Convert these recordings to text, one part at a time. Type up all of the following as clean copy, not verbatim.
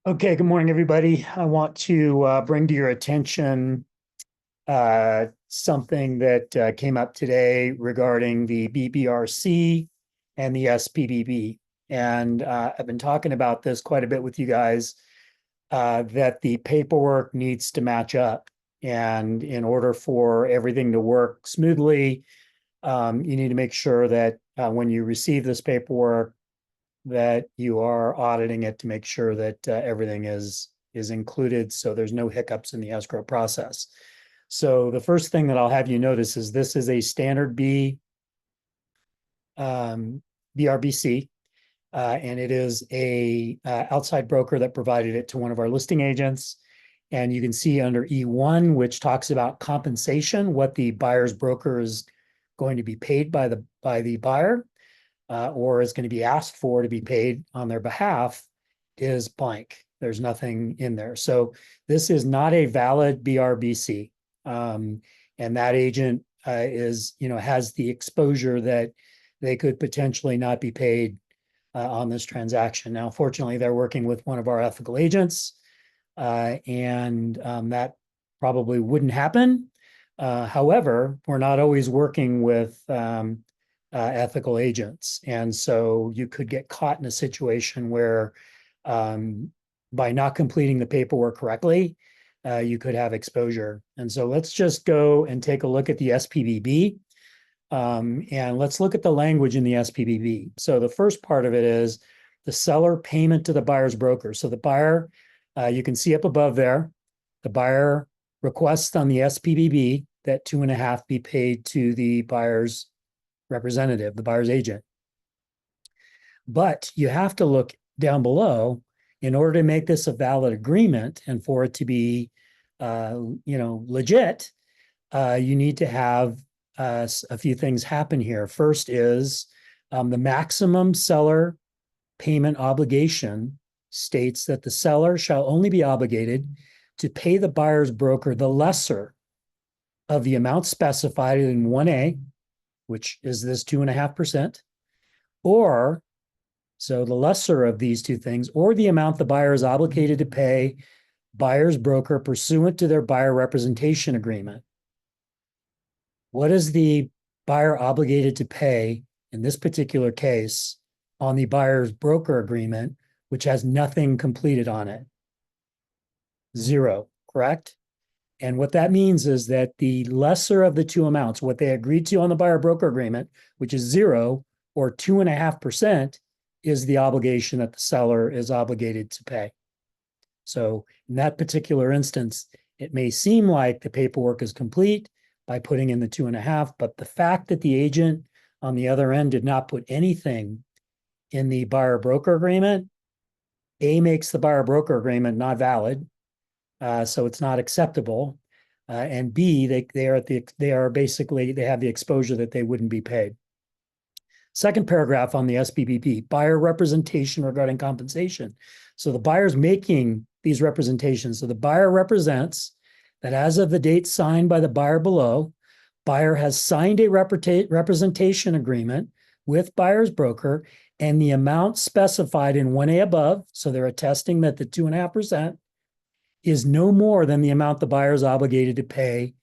Okay, good morning, everybody. I want to bring to your attention something that came up today regarding the BBRC and the SPBB. And I've been talking about this quite a bit with you guys, that the paperwork needs to match up. And in order for everything to work smoothly, you need to make sure that when you receive this paperwork, that you are auditing it to make sure that everything is included, so there's no hiccups in the escrow process. So the first thing that I'll have you notice is this is a standard B BRBC, and it is a outside broker that provided it to one of our listing agents. And you can see under E1, which talks about compensation, what the buyer's broker is going to be paid by the buyer, or is going to be asked for to be paid on their behalf, is blank. There's nothing in there. So this is not a valid BRBC. And that agent has the exposure that they could potentially not be paid on this transaction. Now, fortunately, they're working with one of our ethical agents, and that probably wouldn't happen. However, we're not always working with ethical agents. And so you could get caught in a situation where by not completing the paperwork correctly, you could have exposure. And so let's just go and take a look at the SPBB. And let's look at the language in the SPBB. So the first part of it is the seller payment to the buyer's broker. So the buyer, you can see up above there, the buyer requests on the SPBB that 2.5 be paid to the buyer's representative, the buyer's agent. But you have to look down below in order to make this a valid agreement and for it to be, legit. You need to have a few things happen here. First is the maximum seller payment obligation states that the seller shall only be obligated to pay the buyer's broker the lesser of the amount specified in 1A, which is this 2.5%, or so the lesser of these two things, or the amount the buyer is obligated to pay buyer's broker pursuant to their buyer representation agreement. What is the buyer obligated to pay in this particular case on the buyer's broker agreement, which has nothing completed on it? Zero, correct? And what that means is that the lesser of the two amounts, what they agreed to on the buyer broker agreement, which is 0 or 2.5%, is the obligation that the seller is obligated to pay. So in that particular instance, it may seem like the paperwork is complete by putting in the 2.5, but the fact that the agent on the other end did not put anything in the buyer broker agreement, A, makes the buyer broker agreement not valid. So it's not acceptable. And B, they have the exposure that they wouldn't be paid. Second paragraph on the SPBB, buyer representation regarding compensation. So the buyer's making these representations. So the buyer represents that as of the date signed by the buyer below, buyer has signed a representation agreement with buyer's broker, and the amount specified in 1A above, so they're attesting that the 2.5% is no more than the amount the buyer is obligated to pay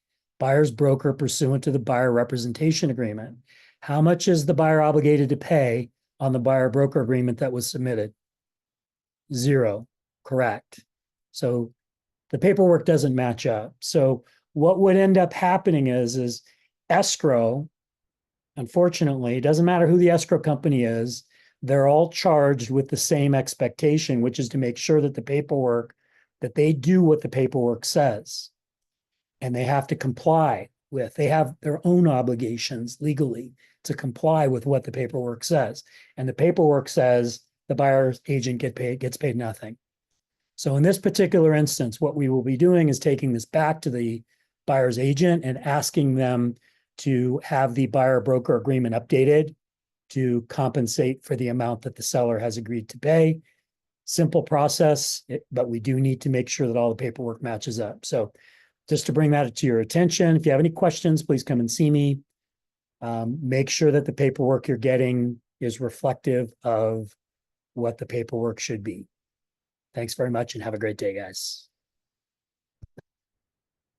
buyer's broker pursuant to the buyer representation agreement. How much is the buyer obligated to pay on the buyer broker agreement that was submitted? 0, correct. So the paperwork doesn't match up. So what would end up happening is escrow, unfortunately, it doesn't matter who the escrow company is, they're all charged with the same expectation, which is to make sure that that they do what the paperwork says, and they have to comply with. They have their own obligations legally to comply with what the paperwork says. And the paperwork says the buyer's agent gets paid nothing. So in this particular instance, what we will be doing is taking this back to the buyer's agent and asking them to have the buyer broker agreement updated to compensate for the amount that the seller has agreed to pay. Simple process, but we do need to make sure that all the paperwork matches up. So just to bring that to your attention, if you have any questions, please come and see me. Make sure that the paperwork you're getting is reflective of what the paperwork should be. Thanks very much and have a great day, guys.